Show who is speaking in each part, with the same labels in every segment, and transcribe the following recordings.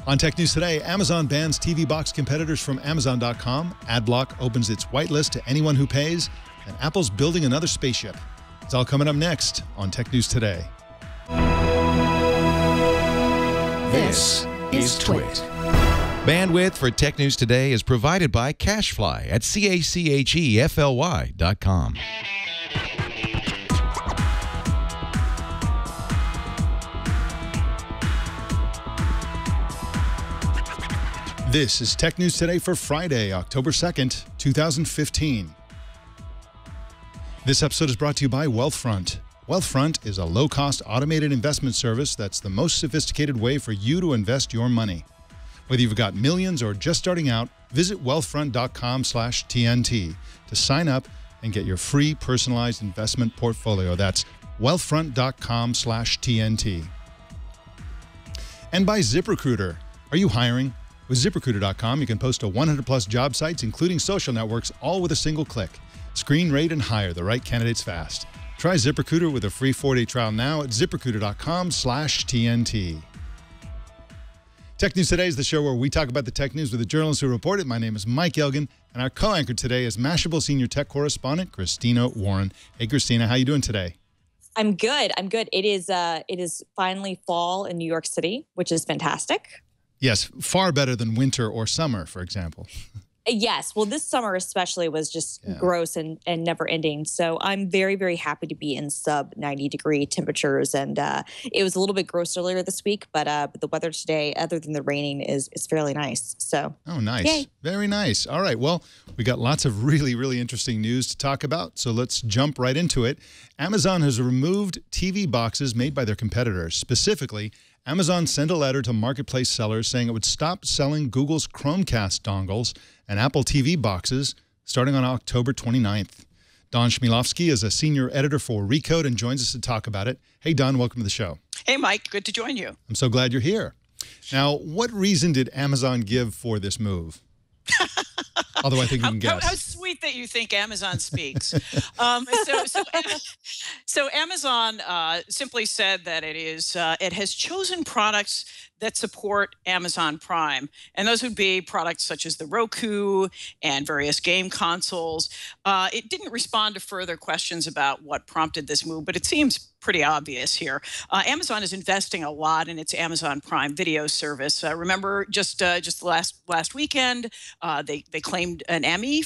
Speaker 1: On Tech News Today, Amazon bans TV box competitors from Amazon.com. Adblock opens its whitelist to anyone who pays. And Apple's building another spaceship. It's all coming up next on Tech News Today.
Speaker 2: This is Twit.
Speaker 3: Bandwidth for Tech News Today is provided by CacheFly at CACHEFLY.com.
Speaker 1: This is Tech News Today for Friday, October 2nd, 2015. This episode is brought to you by Wealthfront. Wealthfront is a low-cost automated investment service that's the most sophisticated way for you to invest your money. Whether you've got millions or just starting out, visit wealthfront.com/TNT to sign up and get your free personalized investment portfolio. That's wealthfront.com/TNT. And by ZipRecruiter. Are you hiring? With ZipRecruiter.com, you can post to 100-plus job sites, including social networks, all with a single click. Screen, rate, and hire the right candidates fast. Try ZipRecruiter with a free 4-day trial now at ZipRecruiter.com/TNT. Tech News Today is the show where we talk about the tech news with the journalists who report it. My name is Mike Elgan, and our co-anchor today is Mashable Senior Tech Correspondent Christina Warren. Hey, Christina, how you doing today?
Speaker 4: I'm good. I'm good. It is finally fall in New York City, which is fantastic.
Speaker 1: Yes, far better than winter or summer, for example.
Speaker 4: Yes. Well, this summer especially was just gross and never ending. So I'm very, very happy to be in sub 90-degree temperatures. And it was a little bit gross earlier this week, but the weather today, other than the raining, is fairly nice. So.
Speaker 1: Oh, nice.
Speaker 4: Yay.
Speaker 1: Very nice. All right. Well, we got lots of really, really interesting news to talk about. So let's jump right into it. Amazon has removed TV boxes made by their competitors. Specifically, Amazon sent a letter to marketplace sellers saying it would stop selling Google's Chromecast dongles and Apple TV boxes starting on October 29th. Don Chmielowski is a senior editor for Recode and joins us to talk about it. Hey, Don, welcome to the show.
Speaker 5: Hey, Mike. Good to join you.
Speaker 1: I'm so glad you're here. Now, what reason did Amazon give for this move? Although I think you can guess.
Speaker 5: How sweet that you think Amazon speaks. So Amazon simply said that it has chosen products that support Amazon Prime. And those would be products such as the Roku and various game consoles. It didn't respond to further questions about what prompted this move, but it seems pretty obvious here. Amazon is investing a lot in its Amazon Prime Video service. Remember, just last weekend, they claimed an Emmy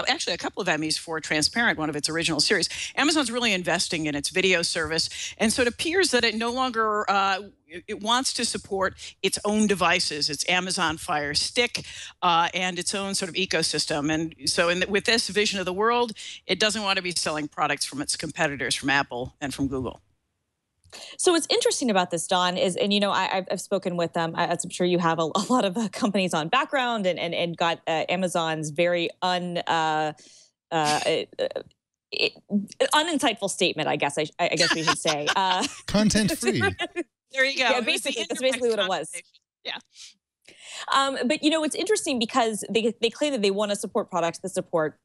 Speaker 5: actually a couple of Emmys for Transparent, one of its original series. Amazon's really investing in its video service, and so it appears that it no longer it wants to support its own devices, its Amazon Fire Stick, and its own sort of ecosystem. And so with this vision of the world, it doesn't want to be selling products from its competitors, from Apple and from Google.
Speaker 4: So what's interesting about this, Don, is, and I've spoken with them, as I'm sure you have a lot of companies on background and got Amazon's very uninsightful statement, I guess we should say.
Speaker 1: Content free.
Speaker 5: There you go.
Speaker 4: Yeah, basically, that's basically what it was.
Speaker 5: Yeah.
Speaker 4: But it's interesting because they claim that they want to support products that support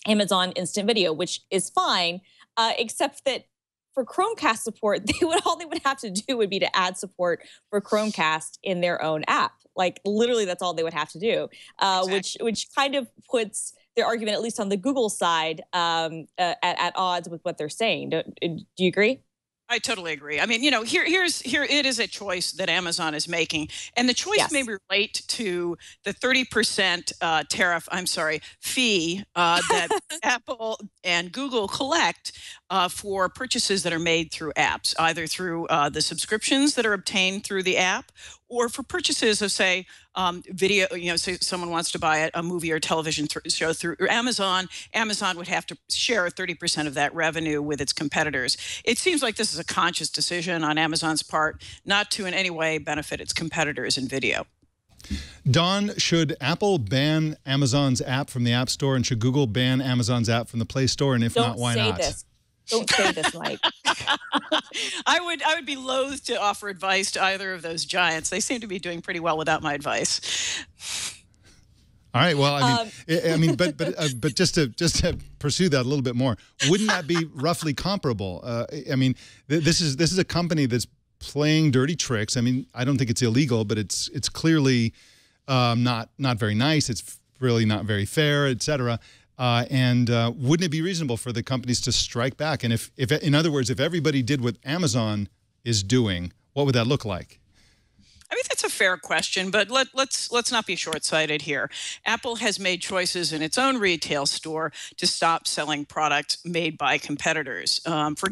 Speaker 4: Amazon Instant Video, which is fine, except that for Chromecast support, all they would have to do would be to add support for Chromecast in their own app. Like literally, that's all they would have to do, exactly. which kind of puts their argument, at least on the Google side, at odds with what they're saying. Do you agree?
Speaker 5: I totally agree. I mean, here it is a choice that Amazon is making, and the choice may relate to the 30% fee that Apple and Google collect for purchases that are made through apps, either through the subscriptions that are obtained through the app, or for purchases of, say, video. Say someone wants to buy a movie or television show through Amazon. Amazon would have to share 30% of that revenue with its competitors. It seems like this is a conscious decision on Amazon's part, not to in any way benefit its competitors in video.
Speaker 1: Don, should Apple ban Amazon's app from the App Store, and should Google ban Amazon's app from the Play Store? And if not, why not?
Speaker 4: Don't say this, Mike.
Speaker 5: I would be loath to offer advice to either of those giants. They seem to be doing pretty well without my advice.
Speaker 1: All right. Well, but just to pursue that a little bit more, wouldn't that be roughly comparable? This is a company that's playing dirty tricks. I mean, I don't think it's illegal, but it's clearly not very nice. It's really not very fair, et cetera. And wouldn't it be reasonable for the companies to strike back? And if in other words, if everybody did what Amazon is doing, what would that look like?
Speaker 5: I mean, that's a fair question, but let's not be short-sighted here. Apple has made choices in its own retail store to stop selling products made by competitors.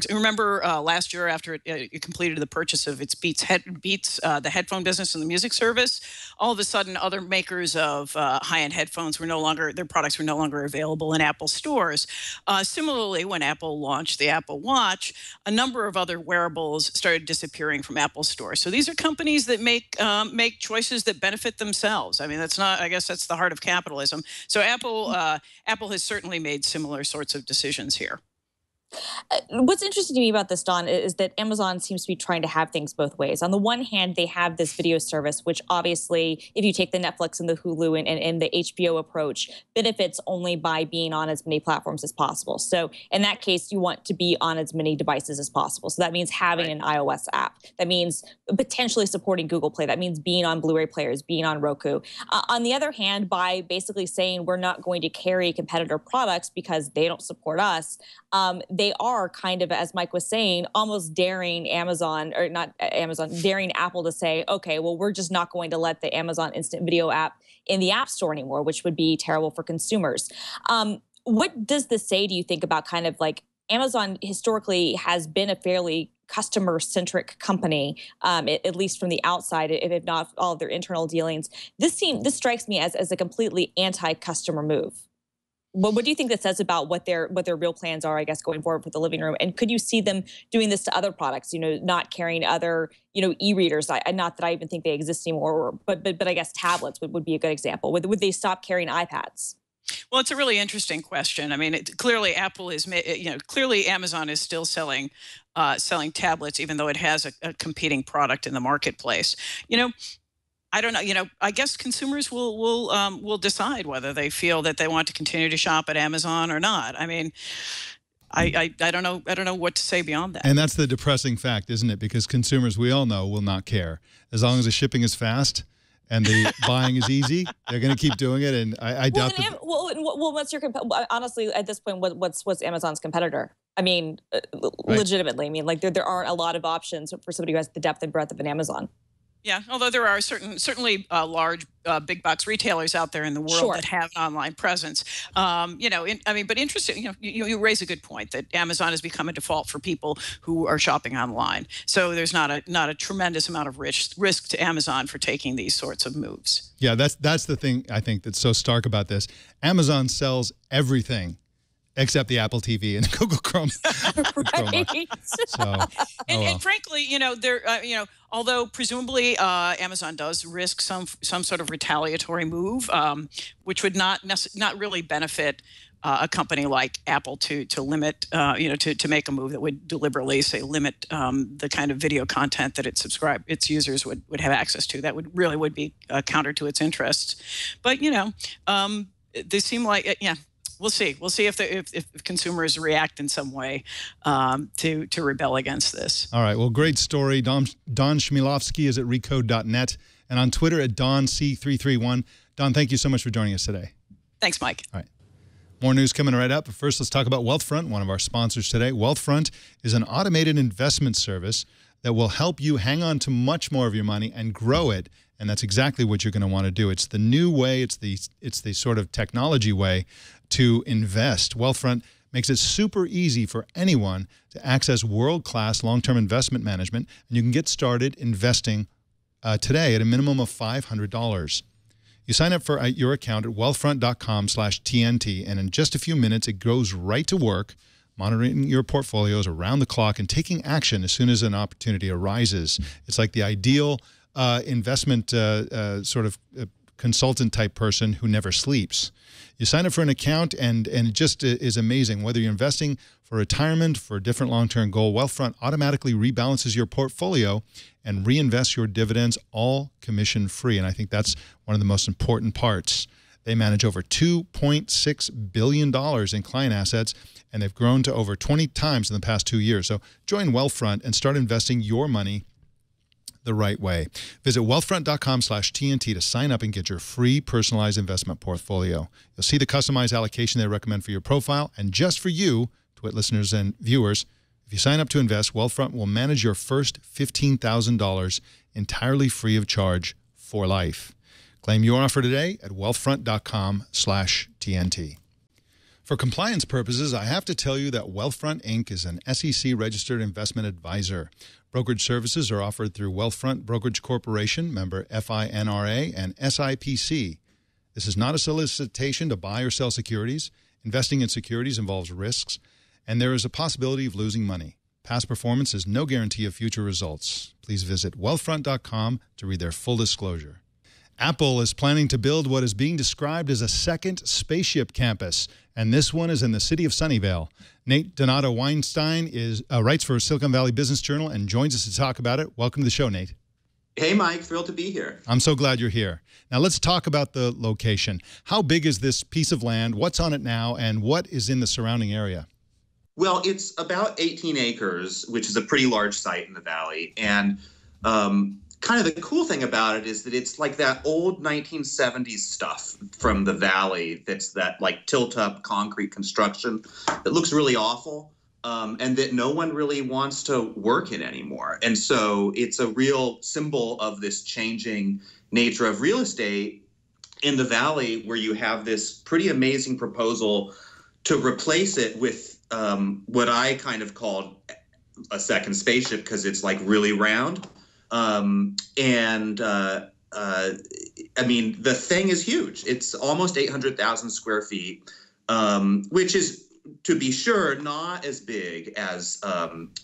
Speaker 5: Remember last year after it completed the purchase of its Beats, the headphone business and the music service, all of a sudden other makers of high-end headphones their products were no longer available in Apple stores. Similarly, when Apple launched the Apple Watch, a number of other wearables started disappearing from Apple stores. So these are companies that make choices that benefit themselves. I mean, I guess that's the heart of capitalism. So Apple has certainly made similar sorts of decisions here.
Speaker 4: What's interesting to me about this, Don, is that Amazon seems to be trying to have things both ways. On the one hand, they have this video service, which obviously, if you take the Netflix and the Hulu and the HBO approach, benefits only by being on as many platforms as possible. So in that case, you want to be on as many devices as possible. So that means having an iOS app. That means potentially supporting Google Play. That means being on Blu-ray players, being on Roku. On the other hand, by basically saying we're not going to carry competitor products because they don't support us, they are kind of, as Mike was saying, almost daring daring Apple to say, okay, well, we're just not going to let the Amazon Instant Video app in the App Store anymore, which would be terrible for consumers. What does this say, do you think, about kind of like Amazon historically has been a fairly customer-centric company, at least from the outside, if not all of their internal dealings? This strikes me as a completely anti-customer move. What do you think that says about what their real plans are, I guess, going forward for the living room? And could you see them doing this to other products, not carrying other, e-readers? Not that I even think they exist anymore, but I guess tablets would be a good example. Would they stop carrying iPads?
Speaker 5: Well, it's a really interesting question. I mean, clearly clearly Amazon is still selling tablets, even though it has a competing product in the marketplace. I don't know. I guess consumers will decide whether they feel that they want to continue to shop at Amazon or not. I mean, I don't know. I don't know what to say beyond that.
Speaker 1: And that's the depressing fact, isn't it? Because consumers, we all know, will not care as long as the shipping is fast and the buying is easy. They're going to keep doing it, and I doubt that.
Speaker 4: Well, what's your honestly at this point? What's Amazon's competitor? I mean, legitimately. I mean, like there aren't a lot of options for somebody who has the depth and breadth of an Amazon.
Speaker 5: Yeah, although there are certainly large big box retailers out there in the world that have an online presence. But interesting. You raise a good point that Amazon has become a default for people who are shopping online. So there's not a tremendous amount of risk to Amazon for taking these sorts of moves.
Speaker 1: Yeah, that's the thing I think that's so stark about this. Amazon sells everything except the Apple TV and Google Chrome.
Speaker 4: Right.
Speaker 5: And frankly, although presumably Amazon does risk some sort of retaliatory move, which would not really benefit a company like Apple to limit, to make a move that would deliberately say limit the kind of video content that its users would have access to. That would be counter to its interests. But they seem like We'll see. We'll see if consumers react in some way to rebel against this.
Speaker 1: All right. Well, great story. Don Chmielowski is at recode.net and on Twitter at DonC331. Don, thank you so much for joining us today.
Speaker 5: Thanks, Mike.
Speaker 1: All right. More news coming right up. But first, let's talk about Wealthfront, one of our sponsors today. Wealthfront is an automated investment service that will help you hang on to much more of your money and grow it. And that's exactly what you're going to want to do. It's the new way. It's the sort of technology way to invest. Wealthfront makes it super easy for anyone to access world-class long-term investment management, and you can get started investing today at a minimum of $500. You sign up for your account at wealthfront.com/TNT, and in just a few minutes, it goes right to work, monitoring your portfolios around the clock and taking action as soon as an opportunity arises. It's like the ideal investment consultant type person who never sleeps. You sign up for an account and it just is amazing. Whether you're investing for retirement, for a different long-term goal, Wealthfront automatically rebalances your portfolio and reinvests your dividends, all commission-free. And I think that's one of the most important parts. They manage over $2.6 billion in client assets, and they've grown to over 20 times in the past 2 years. So join Wealthfront and start investing your money the right way. Visit wealthfront.com/TNT to sign up and get your free personalized investment portfolio. You'll see the customized allocation they recommend for your profile. And just for you, Twit listeners and viewers, if you sign up to invest, Wealthfront will manage your first $15,000 entirely free of charge for life. Claim your offer today at wealthfront.com/TNT. For compliance purposes, I have to tell you that Wealthfront, Inc. is an SEC-registered investment advisor. Brokerage services are offered through Wealthfront Brokerage Corporation, member FINRA, and SIPC. This is not a solicitation to buy or sell securities. Investing in securities involves risks, and there is a possibility of losing money. Past performance is no guarantee of future results. Please visit wealthfront.com to read their full disclosure. Apple is planning to build what is being described as a second spaceship campus, and this one is in the city of Sunnyvale. Nate Donato Weinstein writes for Silicon Valley Business Journal and joins us to talk about it. Welcome to the show, Nate.
Speaker 6: Hey, Mike. Thrilled to be here.
Speaker 1: I'm so glad you're here. Now, let's talk about the location. How big is this piece of land? What's on it now, and what is in the surrounding area?
Speaker 6: Well, it's about 18 acres, which is a pretty large site in the valley, and kind of the cool thing about it is that it's like that old 1970s stuff from the valley that's that like tilt-up concrete construction that looks really awful and that no one really wants to work in anymore. And so it's a real symbol of this changing nature of real estate in the valley, where you have this pretty amazing proposal to replace it with what I kind of called a second spaceship, because it's like really round. I mean, the thing is huge. It's almost 800,000 square feet, which is, to be sure, not as big as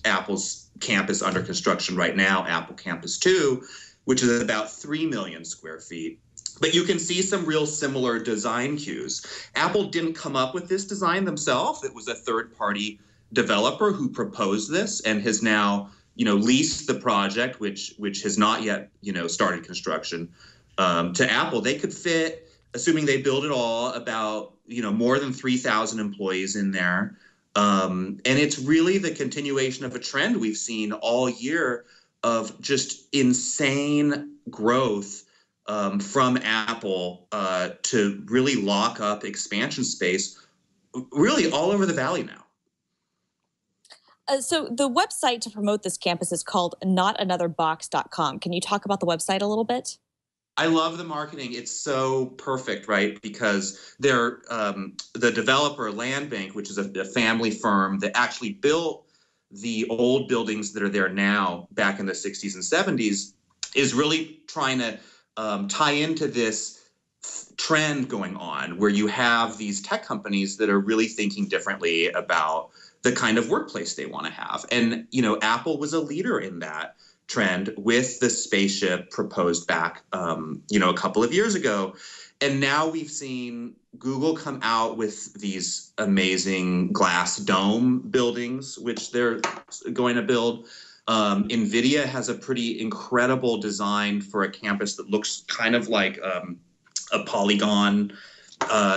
Speaker 6: Apple's campus under construction right now, Apple Campus 2, which is about 3 million square feet. But you can see some real similar design cues. Apple didn't come up with this design themselves. It was a third-party developer who proposed this and has now leased the project, which has not yet, started construction, to Apple. They could fit, assuming they build it all, about, more than 3,000 employees in there. And it's really the continuation of a trend we've seen all year of just insane growth from Apple to really lock up expansion space really all over the valley now.
Speaker 4: So the website to promote this campus is called notanotherbox.com. Can you talk about the website a little bit?
Speaker 6: I love the marketing. It's so perfect, right? Because they're the developer, Land Bank, which is a family firm that actually built the old buildings that are there now back in the 60s and 70s, is really trying to tie into this trend going on where you have these tech companies that are really thinking differently about the kind of workplace they want to have. And, Apple was a leader in that trend with the spaceship proposed back, a couple of years ago. And now we've seen Google come out with these amazing glass dome buildings, which they're going to build. NVIDIA has a pretty incredible design for a campus that looks kind of like a polygon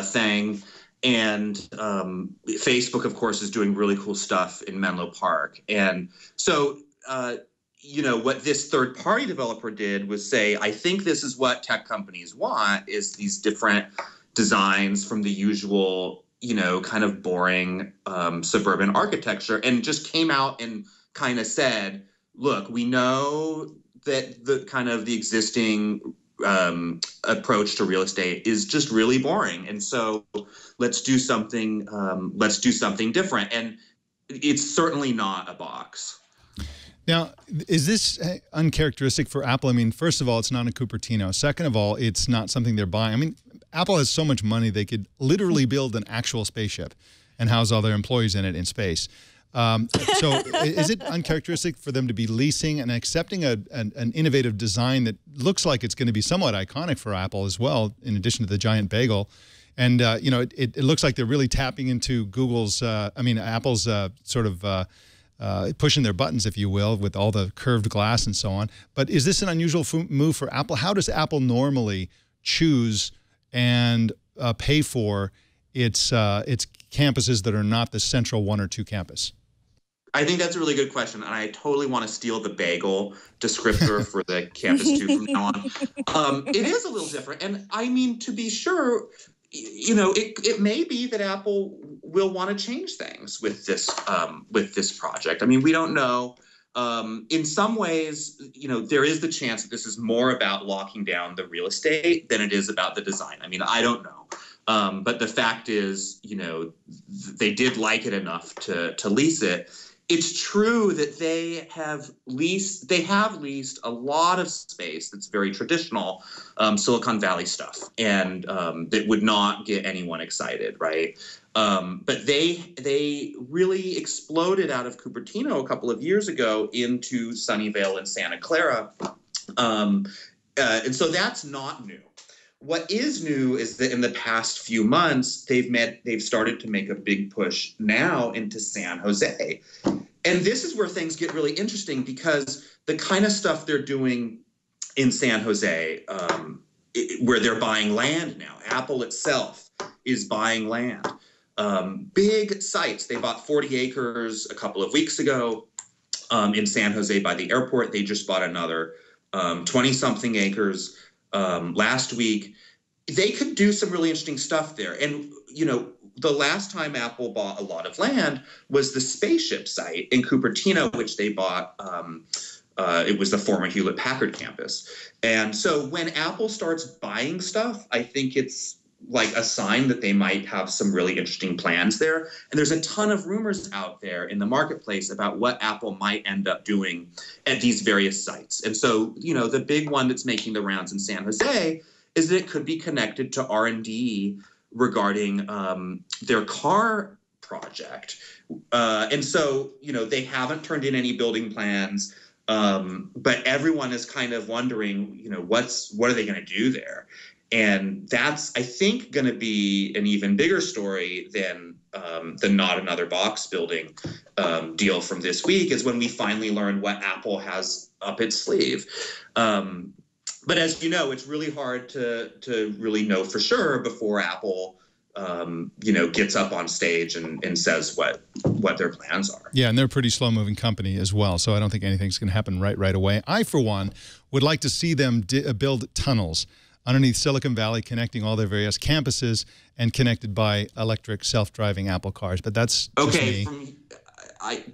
Speaker 6: thing. And Facebook, of course, is doing really cool stuff in Menlo Park. And so, what this third-party developer did was say, I think this is what tech companies want, is these different designs from the usual, kind of boring suburban architecture, and just came out and kind of said, look, we know that the existing approach to real estate is just really boring, and so let's do something different. And it's certainly not a box.
Speaker 1: Now, is this uncharacteristic for Apple? I mean, first of all, it's not a Cupertino. Second of all, it's not something they're buying. I mean, Apple has so much money, they could literally build an actual spaceship and house all their employees in it in space. So is it uncharacteristic for them to be leasing and accepting an innovative design that looks like it's going to be somewhat iconic for Apple as well, in addition to the giant bagel? And, it looks like they're really tapping into Apple's sort of pushing their buttons, if you will, with all the curved glass and so on. But is this an unusual move for Apple? How does Apple normally choose and pay for its campuses that are not the central one or two campus?
Speaker 6: I think that's a really good question, and I totally want to steal the bagel descriptor for the Campus 2 from now on. It is a little different, and I mean, to be sure, you know, it may be that Apple will want to change things with this project. I mean, we don't know. In some ways, you know, there is the chance that this is more about locking down the real estate than it is about the design. I mean, I don't know. But the fact is, you know, they did like it enough to lease it. It's true that they have leased a lot of space that's very traditional Silicon Valley stuff, and that would not get anyone excited, right? But they really exploded out of Cupertino a couple of years ago into Sunnyvale and Santa Clara, and so that's not new. What is new is that in the past few months, they've started to make a big push now into San Jose. And this is where things get really interesting, because the kind of stuff they're doing in San Jose, where they're buying land now, Apple itself is buying land. Big sites. They bought 40 acres a couple of weeks ago in San Jose by the airport. They just bought another 20-something acres last week. They could do some really interesting stuff there. And, you know, the last time Apple bought a lot of land was the spaceship site in Cupertino, which they bought. It was the former Hewlett-Packard campus. And so when Apple starts buying stuff, I think it's like a sign that they might have some really interesting plans there. And there's a ton of rumors out there in the marketplace about what Apple might end up doing at these various sites. And so, you know, the big one that's making the rounds in San Jose is that it could be connected to R&D regarding their car project. And so, you know, they haven't turned in any building plans, but everyone is kind of wondering, you know, what are they going to do there? And that's, I think, going to be an even bigger story than the Not Another Box building deal from this week, is when we finally learn what Apple has up its sleeve. But as you know, it's really hard to really know for sure before Apple, you know, gets up on stage and says what their plans are.
Speaker 1: Yeah, and they're a pretty slow-moving company as well, so I don't think anything's going to happen right away. I, for one, would like to see them build tunnels underneath Silicon Valley, connecting all their various campuses and connected by electric self-driving Apple cars. But that's just me.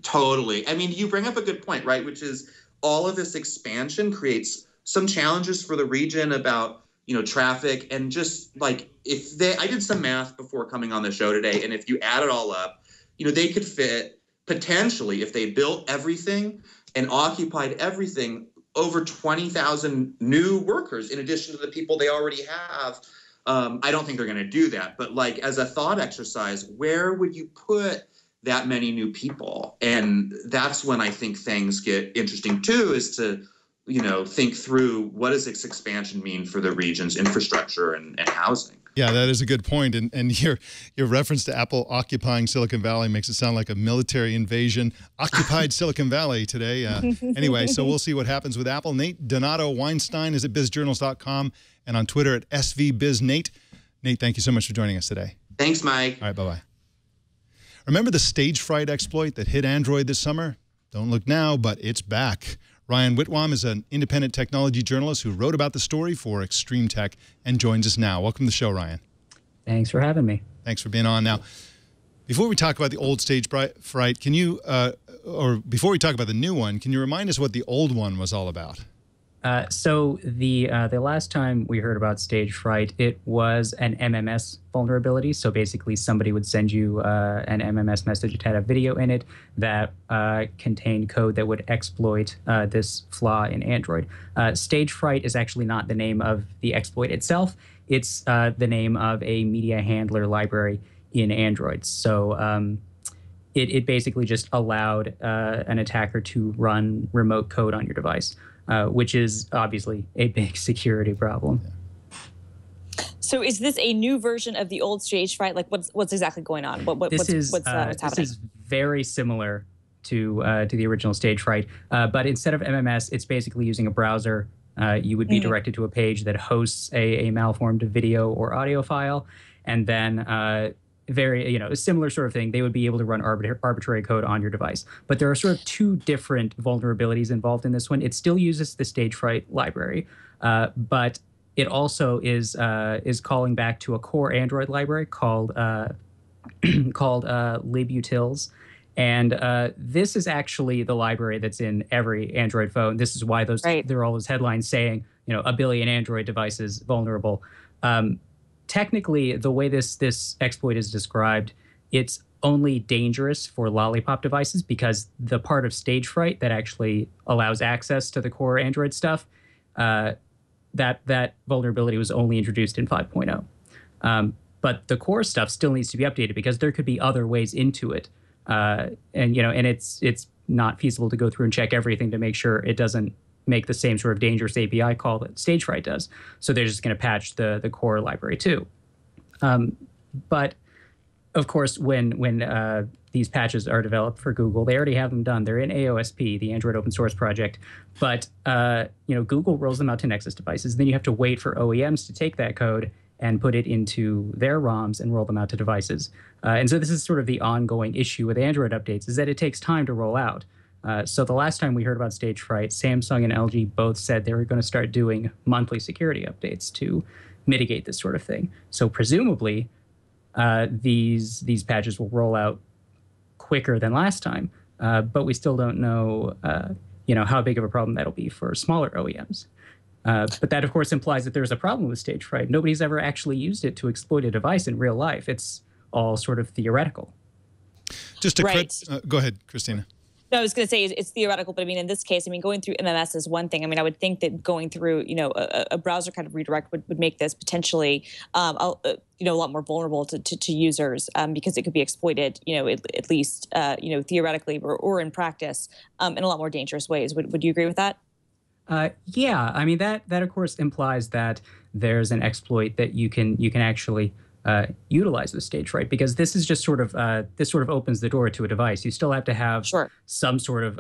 Speaker 6: Totally. I mean, you bring up a good point, right? Which is all of this expansion creates some challenges for the region about, you know, traffic, and just like I did some math before coming on the show today, and if you add it all up, you know, they could fit potentially, if they built everything and occupied everything, over 20,000 new workers in addition to the people they already have. I don't think they're going to do that, but like as a thought exercise, where would you put that many new people? And that's when I think things get interesting too, is to, you know, think through what does this expansion mean for the region's infrastructure and housing.
Speaker 1: Yeah, that is a good point. And your reference to Apple occupying Silicon Valley makes it sound like a military invasion. Occupied Silicon Valley today. Anyway, so we'll see what happens with Apple. Nate Donato Weinstein is at bizjournals.com and on Twitter at svbiznate. Nate, thank you so much for joining us today.
Speaker 6: Thanks, Mike.
Speaker 1: All right, bye-bye. Remember the stage fright exploit that hit Android this summer? Don't look now, but it's back. Ryan Whitwam is an independent technology journalist who wrote about the story for Extreme Tech and joins us now. Welcome to the show, Ryan.
Speaker 7: Thanks for having me.
Speaker 1: Thanks for being on. Now, before we talk about the old stage fright, can you, or before we talk about the new one, can you remind us what the old one was all about?
Speaker 7: So the last time we heard about stage fright, it was an MMS vulnerability. So basically somebody would send you an MMS message that had a video in it that contained code that would exploit this flaw in Android. Stage fright is actually not the name of the exploit itself. It's the name of a media handler library in Android. So it basically just allowed an attacker to run remote code on your device. Which is obviously a big security problem.
Speaker 4: So is this a new version of the old stage fright? Like what's exactly going on? What's happening?
Speaker 7: This is very similar to the original stage fright, but instead of MMS, it's basically using a browser. You would be directed to a page that hosts a malformed video or audio file, and then very, a similar sort of thing. They would be able to run arbitrary code on your device. But there are sort of two different vulnerabilities involved in this one. It still uses the Stagefright library, but it also is calling back to a core Android library called libutils. And this is actually the library that's in every Android phone. This is why there are all those headlines saying, a billion Android devices vulnerable. Technically, the way this exploit is described, it's only dangerous for Lollipop devices because the part of Stagefright that actually allows access to the core Android stuff, that vulnerability was only introduced in 5.0. But the core stuff still needs to be updated because there could be other ways into it. And it's not feasible to go through and check everything to make sure it doesn't make the same sort of dangerous API call that Stagefright does. So they're just going to patch the core library too. But of course, when these patches are developed for Google, they already have them done. They're in AOSP, the Android open source project. But Google rolls them out to Nexus devices. Then you have to wait for OEMs to take that code and put it into their ROMs and roll them out to devices. And so this is sort of the ongoing issue with Android updates, is that it takes time to roll out. So the last time we heard about Stagefright, Samsung and LG both said they were going to start doing monthly security updates to mitigate this sort of thing. So presumably, these patches will roll out quicker than last time, but we still don't know, how big of a problem that'll be for smaller OEMs. But that, of course, implies that there's a problem with Stagefright. Nobody's ever actually used it to exploit a device in real life. It's all sort of theoretical.
Speaker 1: Just to go ahead, Christina.
Speaker 4: No, I was going to say it's theoretical, but I mean, in this case, going through MMS is one thing. I mean, I would think that going through, a browser kind of redirect would make this potentially, a lot more vulnerable to users because it could be exploited, at least, theoretically or in practice in a lot more dangerous ways. Would you agree with that?
Speaker 7: Yeah, I mean, that of course implies that there's an exploit that you can actually utilize with Stagefright, because this is just sort of opens the door to a device. You still have to have some sort of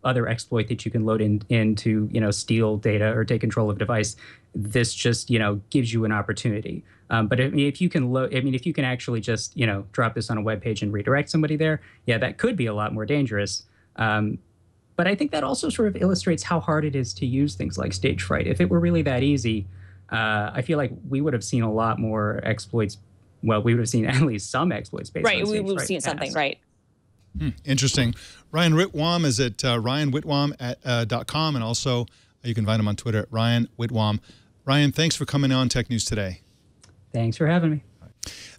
Speaker 7: other exploit that you can load in to steal data or take control of a device. This just gives you an opportunity. But if you can actually just drop this on a web page and redirect somebody there, yeah, that could be a lot more dangerous. But I think that also sort of illustrates how hard it is to use things like Stagefright. If it were really that easy, I feel like we would have seen a lot more exploits. Well, we would have seen at least some exploits based on Stagefright.
Speaker 4: We would have seen something, right?
Speaker 1: Interesting. Ryan Whitwam is at ryanwhitwam.com, and also you can find him on Twitter at Ryan Whitwam. Ryan, thanks for coming on Tech News Today.
Speaker 7: Thanks for having me.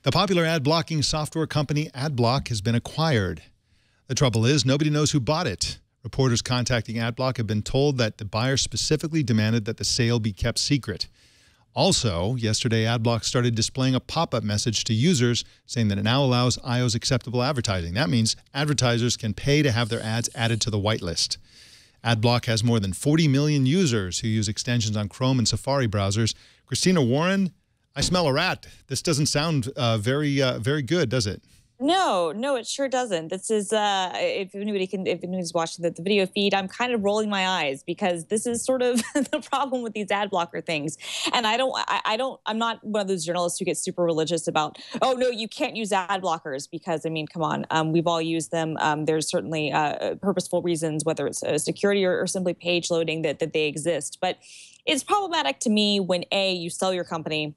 Speaker 1: The popular ad blocking software company AdBlock has been acquired. The trouble is, nobody knows who bought it. Reporters contacting AdBlock have been told that the buyer specifically demanded that the sale be kept secret. Also, yesterday, AdBlock started displaying a pop-up message to users saying that it now allows iOS acceptable advertising. That means advertisers can pay to have their ads added to the whitelist. AdBlock has more than 40 million users who use extensions on Chrome and Safari browsers. Christina Warren, I smell a rat. This doesn't sound very good, does it?
Speaker 4: No, it sure doesn't. This is if anybody's watching the video feed, I'm kind of rolling my eyes because this is sort of the problem with these ad blocker things. And I'm not one of those journalists who gets super religious about, oh no, you can't use ad blockers because, I mean, come on, we've all used them. There's certainly purposeful reasons, whether it's security or simply page loading, that they exist. But it's problematic to me when you sell your company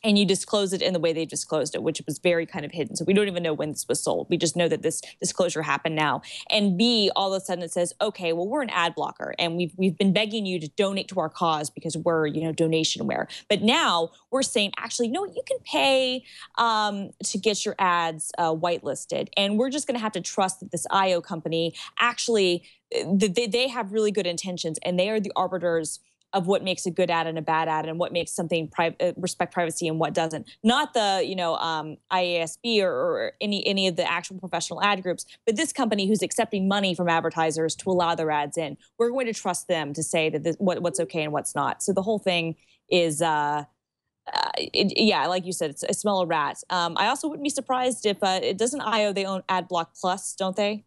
Speaker 4: and you disclose it in the way they disclosed it, which was very kind of hidden. So we don't even know when this was sold. We just know that this disclosure happened now. And B, all of a sudden it says, okay, well, we're an ad blocker and we've been begging you to donate to our cause because we're, donationware. But now we're saying, actually, no, you can pay to get your ads whitelisted. And we're just gonna have to trust that this IO company actually, they have really good intentions and they are the arbiters of what makes a good ad and a bad ad and what makes something respect privacy and what doesn't. Not the, IASB or any of the actual professional ad groups, but this company who's accepting money from advertisers to allow their ads in. We're going to trust them to say that what's okay and what's not. So the whole thing is, like you said, it's a smell of rats. I also wouldn't be surprised if it doesn't IO, they own AdBlock Plus, don't they?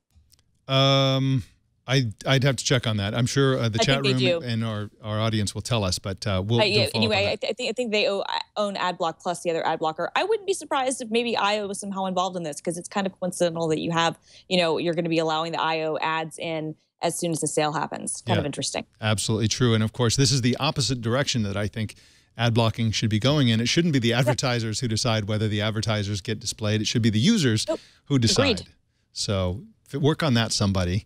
Speaker 1: I'd have to check on that. I'm sure the chat room and our audience will tell us, but we'll
Speaker 4: anyway, I think they owe own AdBlock plus the other ad blocker. I wouldn't be surprised if maybe IO was somehow involved in this, because it's kind of coincidental that you have, you're going to be allowing the IO ads in as soon as the sale happens. Kind of interesting. Absolutely true. And of course, this is the opposite direction that I think ad blocking should be going in. It shouldn't be the advertisers who decide whether the advertisers get displayed. It should be the users who decide. Agreed. So work on that, somebody.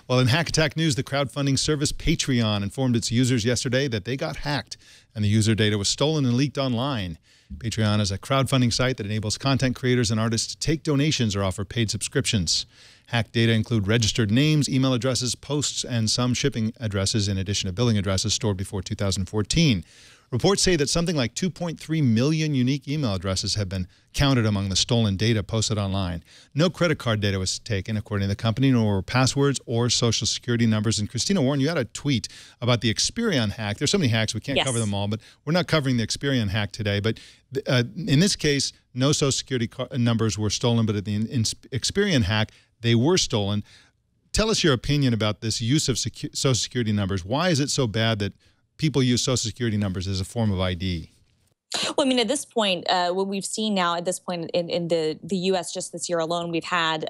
Speaker 4: Well, in Hack Attack news, the crowdfunding service Patreon informed its users yesterday that they got hacked and the user data was stolen and leaked online. Patreon is a crowdfunding site that enables content creators and artists to take donations or offer paid subscriptions. Hacked data include registered names, email addresses, posts, and some shipping addresses, in addition to billing addresses stored before 2014. Reports say that something like 2.3 million unique email addresses have been counted among the stolen data posted online. No credit card data was taken, according to the company, nor passwords or social security numbers. And Christina Warren, you had a tweet about the Experian hack. There's so many hacks, we can't cover them all, but we're not covering the Experian hack today. But in this case, no social security numbers were stolen, but in the Experian hack, they were stolen. Tell us your opinion about this use of social security numbers. Why is it so bad that people use social security numbers as a form of ID? Well, I mean, at this point, what we've seen now at this point in the U.S. just this year alone, we've had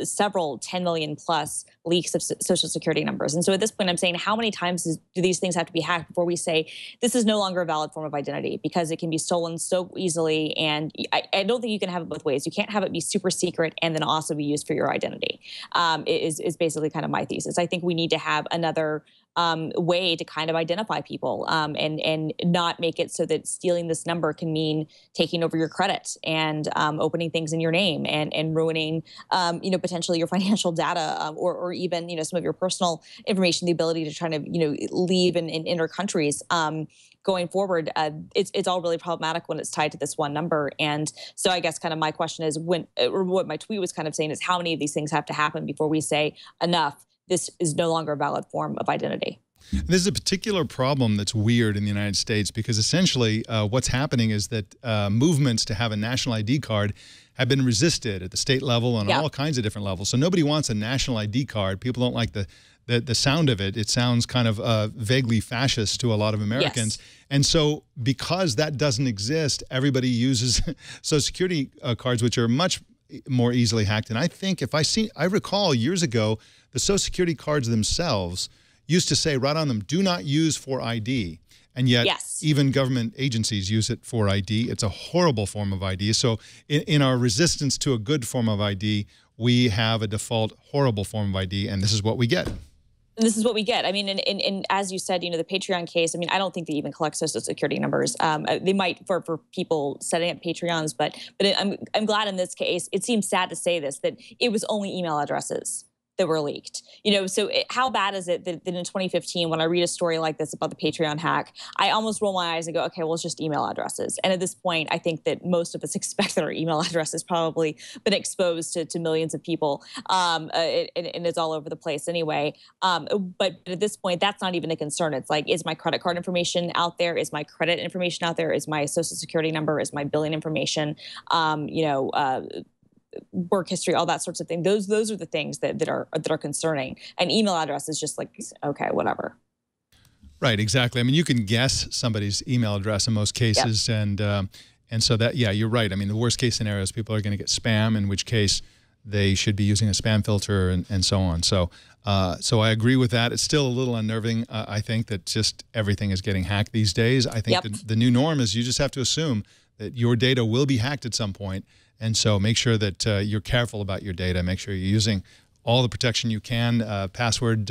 Speaker 4: several 10 million plus leaks of social security numbers. And so at this point, I'm saying, how many times do these things have to be hacked before we say this is no longer a valid form of identity, because it can be stolen so easily? And I don't think you can have it both ways. You can't have it be super secret and then also be used for your identity, is basically kind of my thesis. I think we need to have another way to kind of identify people and not make it so that stealing this number can mean taking over your credit and opening things in your name and ruining, potentially your financial data or even, some of your personal information, the ability to try to, leave and enter countries. Going forward, it's all really problematic when it's tied to this one number. And so I guess kind of my question is, what my tweet was kind of saying is, how many of these things have to happen before we say enough? This is no longer a valid form of identity.
Speaker 1: This is a particular problem that's weird in the United States, because essentially what's happening is that movements to have a national ID card have been resisted at the state level and all kinds of different levels. So nobody wants a national ID card. People don't like the sound of it. It sounds kind of vaguely fascist to a lot of Americans. Yes. And so because that doesn't exist, everybody uses Social Security cards, which are much more easily hacked. And I think I recall years ago, the Social Security cards themselves used to say right on them, do not use for ID. And yet even government agencies use it for ID. It's a horrible form of ID. So in our resistance to a good form of ID, we have a default horrible form of ID, and this is what we get.
Speaker 4: This is what we get. I mean, and as you said, the Patreon case, I mean, I don't think they even collect social security numbers. They might for people setting up Patreons, but I'm glad in this case, it seems sad to say this, that it was only email addresses that were leaked. So how bad is it that in 2015, when I read a story like this about the Patreon hack, I almost roll my eyes and go, okay, well, it's just email addresses. And at this point, I think that most of us expect that our email address has probably been exposed to millions of people, and it's all over the place anyway. But at this point, that's not even a concern. It's like, is my credit card information out there? Is my credit information out there? Is my social security number? Is my billing information? Work history, all that sorts of things. Those are the things that are concerning. An email address is just like, okay, whatever.
Speaker 1: Right, exactly. I mean, you can guess somebody's email address in most cases, and so that, you're right. I mean, the worst case scenario is people are going to get spam, in which case they should be using a spam filter and so on. So I agree with that. It's still a little unnerving. I think that just everything is getting hacked these days. I think the new norm is you just have to assume that your data will be hacked at some point. And so make sure that you're careful about your data. Make sure you're using all the protection you can. Password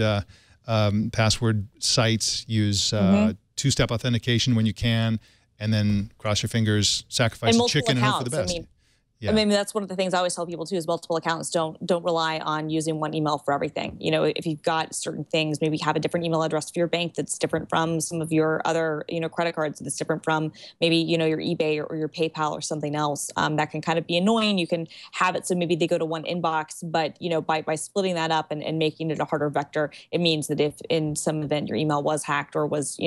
Speaker 1: sites, use two-step authentication when you can, and then cross your fingers, sacrifice a chicken and hope for the best.
Speaker 4: I mean, that's one of the things I always tell people too, is multiple accounts. Don't rely on using one email for everything. If you've got certain things, maybe have a different email address for your bank that's different from some of your other, credit cards that's different from maybe, your eBay or your PayPal or something else. That can kind of be annoying. You can have it so maybe they go to one inbox, but, by splitting that up and making it a harder vector, it means that if in some event your email was hacked or was,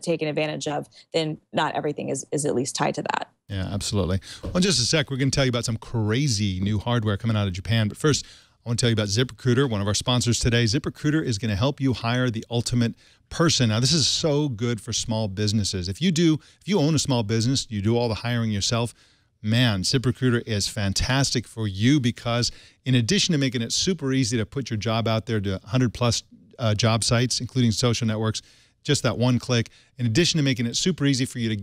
Speaker 4: taken advantage of, then not everything is at least tied to that.
Speaker 1: Yeah, absolutely. Well, in just a sec, we're going to tell you about some crazy new hardware coming out of Japan. But first, I want to tell you about ZipRecruiter, one of our sponsors today. ZipRecruiter is going to help you hire the ultimate person. Now, this is so good for small businesses. If you own a small business, you do all the hiring yourself, man, ZipRecruiter is fantastic for you because in addition to making it super easy to put your job out there to 100+ job sites, including social networks, just that one click, in addition to making it super easy for you to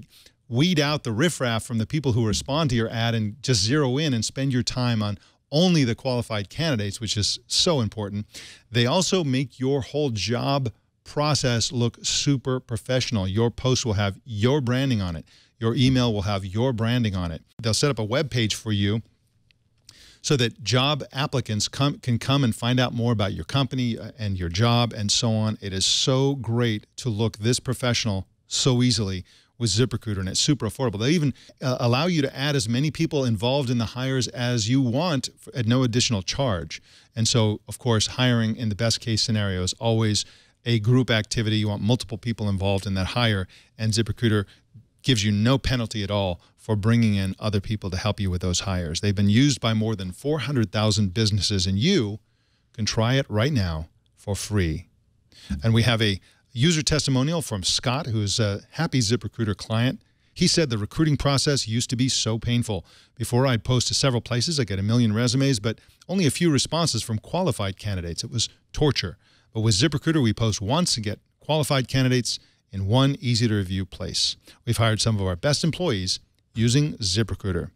Speaker 1: weed out the riffraff from the people who respond to your ad and just zero in and spend your time on only the qualified candidates, which is so important. They also make your whole job process look super professional. Your post will have your branding on it. Your email will have your branding on it. They'll set up a web page for you so that job applicants can come and find out more about your company and your job and so on. It is so great to look this professional so easily with ZipRecruiter, and it's super affordable. They even allow you to add as many people involved in the hires as you want at no additional charge. And so, of course, hiring in the best case scenario is always a group activity. You want multiple people involved in that hire, and ZipRecruiter gives you no penalty at all for bringing in other people to help you with those hires. They've been used by more than 400,000 businesses, and you can try it right now for free. And we have a user testimonial from Scott, who's a happy ZipRecruiter client. He said the recruiting process used to be so painful. Before, I'd post to several places, I'd get a million resumes, but only a few responses from qualified candidates. It was torture. But with ZipRecruiter, we post once and get qualified candidates in one easy-to-review place. We've hired some of our best employees using ZipRecruiter.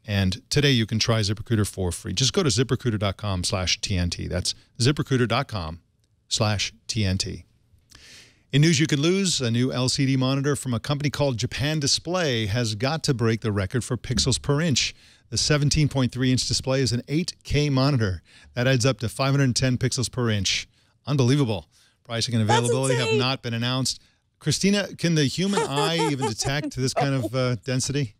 Speaker 1: And today you can try ZipRecruiter for free. Just go to ZipRecruiter.com/TNT. That's ZipRecruiter.com/TNT. In news you could lose, a new LCD monitor from a company called Japan Display has got to break the record for pixels per inch. The 17.3-inch display is an 8K monitor. That adds up to 510 pixels per inch. Unbelievable. Pricing and availability have not been announced. Christina, can the human eye even detect this kind of density?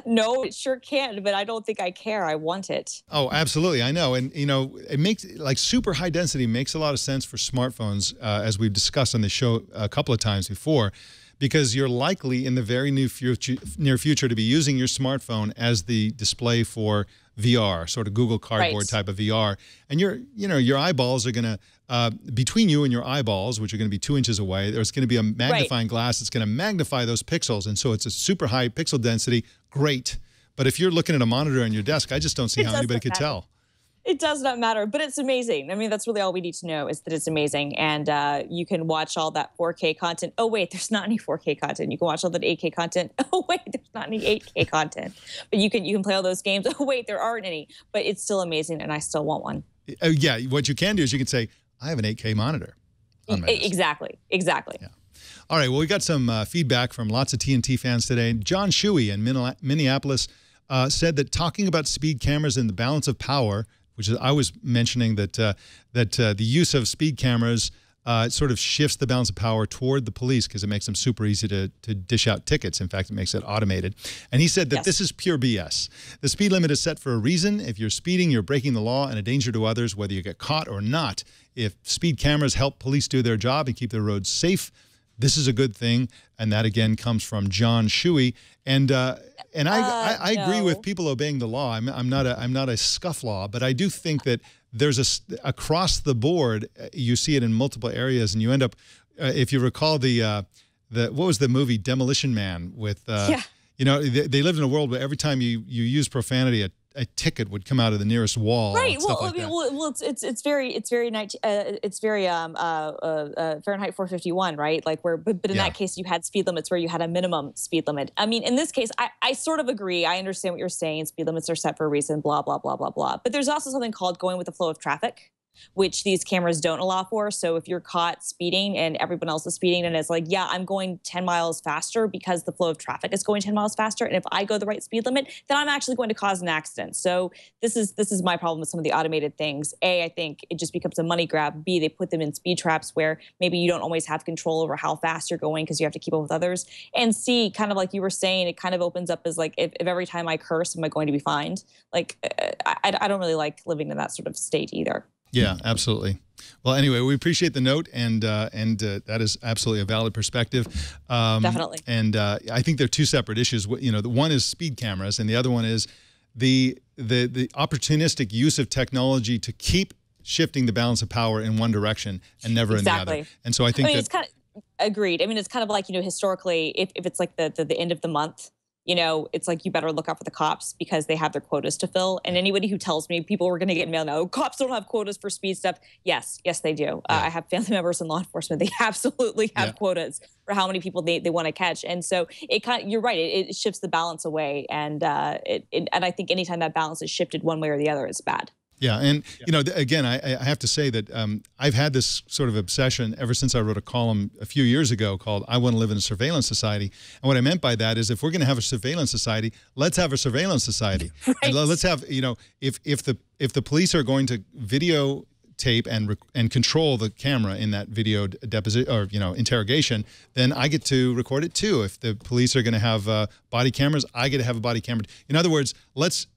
Speaker 4: No, it sure can, but I don't think I care. I want it.
Speaker 1: Oh, absolutely. I know. And, you know, it makes, like, super high density makes a lot of sense for smartphones, as we've discussed on the show a couple of times before, because you're likely in the very near future to be using your smartphone as the display for VR, sort of Google Cardboard type of VR. And your eyeballs are going to, between you and your eyeballs, which are going to be 2 inches away, there's going to be a magnifying glass that's going to magnify those pixels. And so it's a super high pixel density. Great. But if you're looking at a monitor on your desk, I just don't see how anybody could tell.
Speaker 4: It does not matter, but it's amazing. I mean, that's really all we need to know is that it's amazing. And you can watch all that 4K content. Oh, wait, there's not any 4K content. You can watch all that 8K content. Oh, wait, there's not any 8K content. But you can play all those games. Oh, wait, there aren't any. But it's still amazing, and I still want one.
Speaker 1: Yeah, what you can do is you can say, I have an 8K monitor on my desk.
Speaker 4: Exactly. Yeah.
Speaker 1: All right, well, we got some feedback from lots of TNT fans today. John Shuey in Minneapolis said that talking about speed cameras and the balance of power, which is, I was mentioning that the use of speed cameras sort of shifts the balance of power toward the police because it makes them super easy to dish out tickets. In fact, it makes it automated. And he said that this is pure BS. The speed limit is set for a reason. If you're speeding, you're breaking the law and a danger to others, whether you get caught or not. If speed cameras help police do their job and keep their roads safe, this is a good thing. And that, again, comes from John Shuey. And I agree with people obeying the law. I'm not a scufflaw, but I do think that there's across the board, you see it in multiple areas, and you end up, if you recall what was the movie Demolition Man with, you know, they lived in a world where every time you use profanity, a ticket would come out of the nearest wall.
Speaker 4: Right. Well,
Speaker 1: like
Speaker 4: it's very Fahrenheit 451, right? Like but in that case, you had speed limits where you had a minimum speed limit. I mean, in this case, I sort of agree. I understand what you're saying. Speed limits are set for a reason, blah, blah, blah, blah, blah. But there's also something called going with the flow of traffic, which these cameras don't allow for. So if you're caught speeding and everyone else is speeding and it's like, yeah, I'm going 10 miles faster because the flow of traffic is going 10 miles faster. And if I go the right speed limit, then I'm actually going to cause an accident. So this is my problem with some of the automated things. A, I think it just becomes a money grab. B, they put them in speed traps where maybe you don't always have control over how fast you're going because you have to keep up with others. And C, kind of like you were saying, it kind of opens up as like, if every time I curse, am I going to be fined? Like, I don't really like living in that sort of state either.
Speaker 1: Yeah, absolutely. Well, anyway, we appreciate the note, and that is absolutely a valid perspective.
Speaker 4: Definitely.
Speaker 1: And I think they're two separate issues. You know, the one is speed cameras, and the other one is the opportunistic use of technology to keep shifting the balance of power in one direction and never in the other. And so I think
Speaker 4: it's kind of agreed. I mean, it's kind of like, historically, if it's like the end of the month, it's like you better look out for the cops because they have their quotas to fill. And anybody who tells me people are going to get mail now, cops don't have quotas for speed stuff. Yes, they do. I have family members in law enforcement. They absolutely have quotas for how many people they want to catch. And so you're right. It shifts the balance away. And and I think anytime that balance is shifted one way or the other, it's bad.
Speaker 1: Yeah, and again, I have to say that I've had this sort of obsession ever since I wrote a column a few years ago called "I Want to Live in a Surveillance Society." And what I meant by that is, if we're going to have a surveillance society, let's have a surveillance society. Right. And let's have, if the police are going to videotape and control the camera in that video deposition or interrogation, then I get to record it too. If the police are going to have body cameras, I get to have a body camera. In other words, let's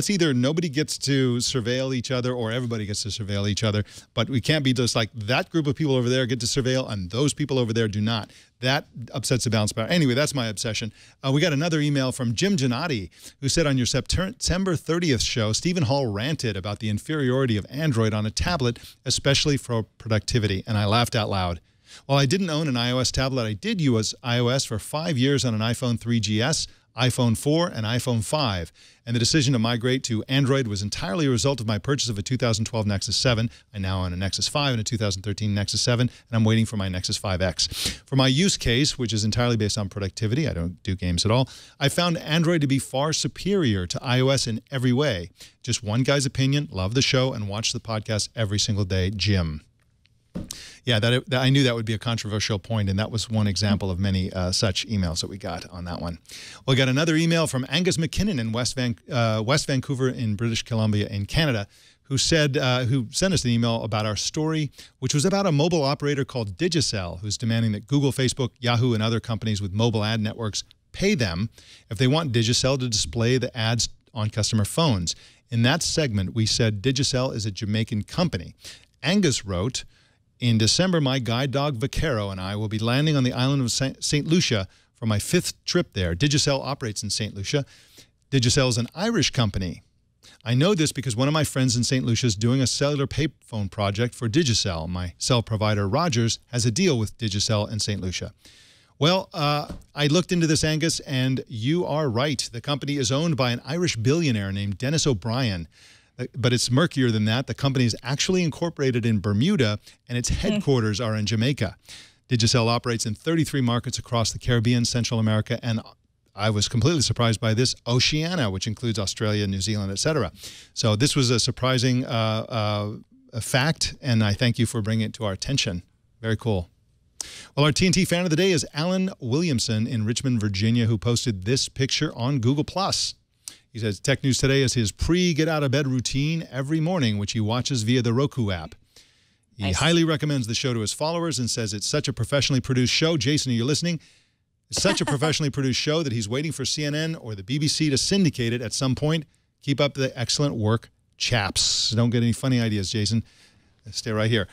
Speaker 1: either nobody gets to surveil each other or everybody gets to surveil each other, but we can't be just like that group of people over there get to surveil and those people over there do not. That upsets the balance power. Anyway, that's my obsession. We got another email from Jim Gennady, who said on your September 30th show, Stephen Hall ranted about the inferiority of Android on a tablet, especially for productivity, and I laughed out loud. While I didn't own an iOS tablet, I did use iOS for 5 years on an iPhone 3GS, iPhone 4, and iPhone 5. And the decision to migrate to Android was entirely a result of my purchase of a 2012 Nexus 7. I now own a Nexus 5 and a 2013 Nexus 7, and I'm waiting for my Nexus 5X. For my use case, which is entirely based on productivity, I don't do games at all, I found Android to be far superior to iOS in every way. Just one guy's opinion, love the show, and watch the podcast every single day, Jim. Yeah, I knew that would be a controversial point, and that was one example of many such emails that we got on that one. We got another email from Angus McKinnon in West Vancouver in British Columbia in Canada, who sent us an email about our story, which was about a mobile operator called Digicel, who's demanding that Google, Facebook, Yahoo, and other companies with mobile ad networks pay them if they want Digicel to display the ads on customer phones. In that segment, we said Digicel is a Jamaican company. Angus wrote, in December, my guide dog Vaquero and I will be landing on the island of St. Lucia for my 5th trip there. Digicel operates in St. Lucia. Digicel is an Irish company. I know this because one of my friends in St. Lucia is doing a cellular payphone project for Digicel. My cell provider, Rogers, has a deal with Digicel in St. Lucia. Well, I looked into this, Angus, and you are right. The company is owned by an Irish billionaire named Dennis O'Brien. But it's murkier than that. The company is actually incorporated in Bermuda, and its headquarters are in Jamaica. Digicel operates in 33 markets across the Caribbean, Central America, and I was completely surprised by this, Oceania, which includes Australia, New Zealand, etc. So this was a surprising fact, and I thank you for bringing it to our attention. Very cool. Well, our TNT fan of the day is Alan Williamson in Richmond, Virginia, who posted this picture on Google+. He says Tech News Today is his pre-get-out-of-bed routine every morning, which he watches via the Roku app. He highly recommends the show to his followers and says it's such a professionally produced show. Jason, are you listening? It's such a professionally produced show that he's waiting for CNN or the BBC to syndicate it at some point. Keep up the excellent work, chaps. Don't get any funny ideas, Jason. Stay right here.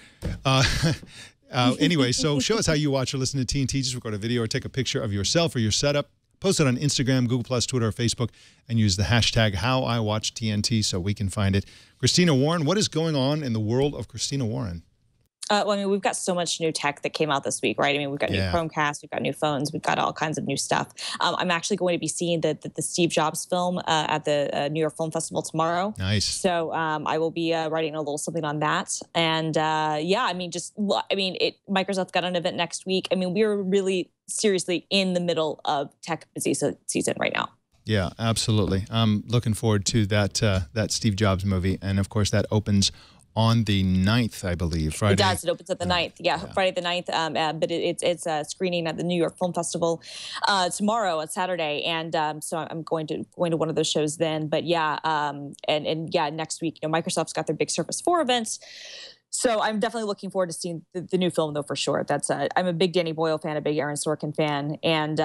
Speaker 1: Anyway, so show us how you watch or listen to TNT. Just record a video or take a picture of yourself or your setup. Post it on Instagram, Google+, Twitter, or Facebook, and use the hashtag HowIWatchTNT so we can find it. Christina Warren, what is going on in the world of Christina Warren?
Speaker 4: Well, I mean, we've got so much new tech that came out this week, right? I mean, we've got new Chromecast, we've got new phones, we've got all kinds of new stuff. I'm actually going to be seeing the Steve Jobs film at the New York Film Festival tomorrow.
Speaker 1: Nice.
Speaker 4: So I will be writing a little something on that. And yeah, I mean, Microsoft's got an event next week. I mean, we're really seriously in the middle of tech busy season right now.
Speaker 1: Yeah, absolutely. I'm looking forward to that Steve Jobs movie. And of course, that opens on the 9th, I believe. Friday.
Speaker 4: It does. It opens at the 9th. Yeah, Friday the 9th. But it's a screening at the New York Film Festival tomorrow on Saturday, and so I'm going to one of those shows then. But yeah, and yeah, next week, Microsoft's got their big Surface 4 events. So I'm definitely looking forward to seeing the new film, though, for sure. I'm a big Danny Boyle fan, a big Aaron Sorkin fan, and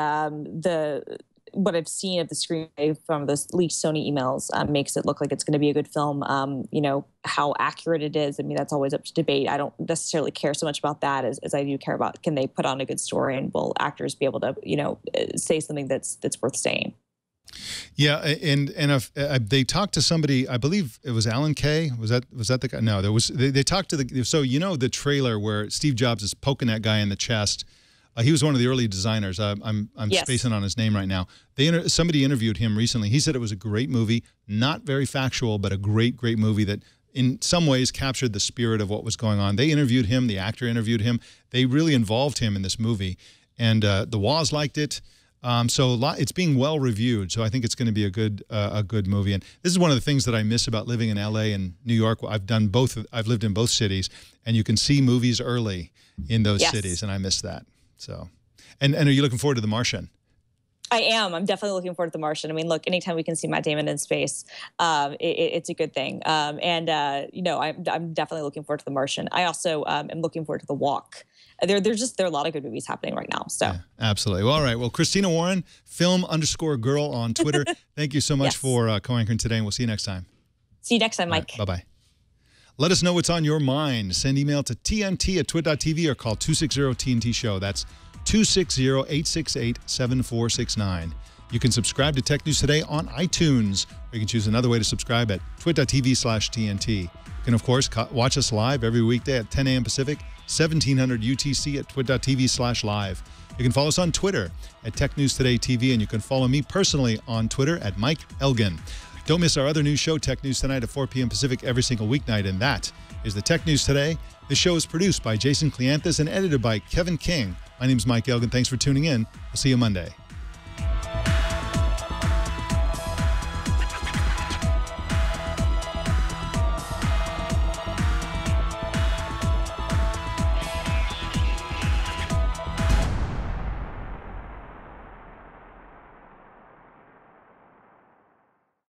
Speaker 4: what I've seen of the screenplay from those leaked Sony emails makes it look like it's going to be a good film. How accurate it is, I mean, that's always up to debate. I don't necessarily care so much about that as I do care about, can they put on a good story, and will actors be able to, say something that's worth saying?
Speaker 1: Yeah, and if, they talked to somebody, I believe it was Alan Kay. Was that the guy? No, there was. They talked to the. So you know the trailer where Steve Jobs is poking that guy in the chest. He was one of the early designers. I'm
Speaker 4: Yes.
Speaker 1: spacing on his name right now. Somebody interviewed him recently. He said it was a great movie, not very factual, but a great movie that in some ways captured the spirit of what was going on. They interviewed him. The actor interviewed him. They really involved him in this movie, and the Woz liked it. So it's being well reviewed. So I think it's going to be a good movie. And this is one of the things that I miss about living in LA and New York. I've done both. I've lived in both cities, and you can see movies early in those
Speaker 4: Yes.
Speaker 1: cities, and I miss that. So, and are you looking forward to The Martian?
Speaker 4: I am. I'm definitely looking forward to The Martian. I mean, look, anytime we can see Matt Damon in space, it's a good thing. You know, I'm definitely looking forward to The Martian. I also am looking forward to The Walk. There are a lot of good movies happening right now. So
Speaker 1: Yeah, absolutely. Well, all right. Well, Christina Warren, film_girl on Twitter. Thank you so much
Speaker 4: Yes.
Speaker 1: for co-anchoring today, and we'll see you next time.
Speaker 4: see you next time, Mike.
Speaker 1: Bye-bye. Let us know what's on your mind. Send email to tnt@twit.tv or call 260-TNT-SHOW. That's 260-868-7469. You can subscribe to Tech News Today on iTunes, or you can choose another way to subscribe at twit.tv/TNT. You can, of course, watch us live every weekday at 10 a.m. Pacific, 1700 UTC at twit.tv/live. You can follow us on Twitter at Tech News Today TV, and you can follow me personally on Twitter at Mike Elgan. Don't miss our other news show, Tech News Tonight at 4 p.m. Pacific every single weeknight, and that is the Tech News Today. This show is produced by Jason Cleanthus and edited by Kevin King. My name is Mike Elgan. Thanks for tuning in. We'll see you Monday.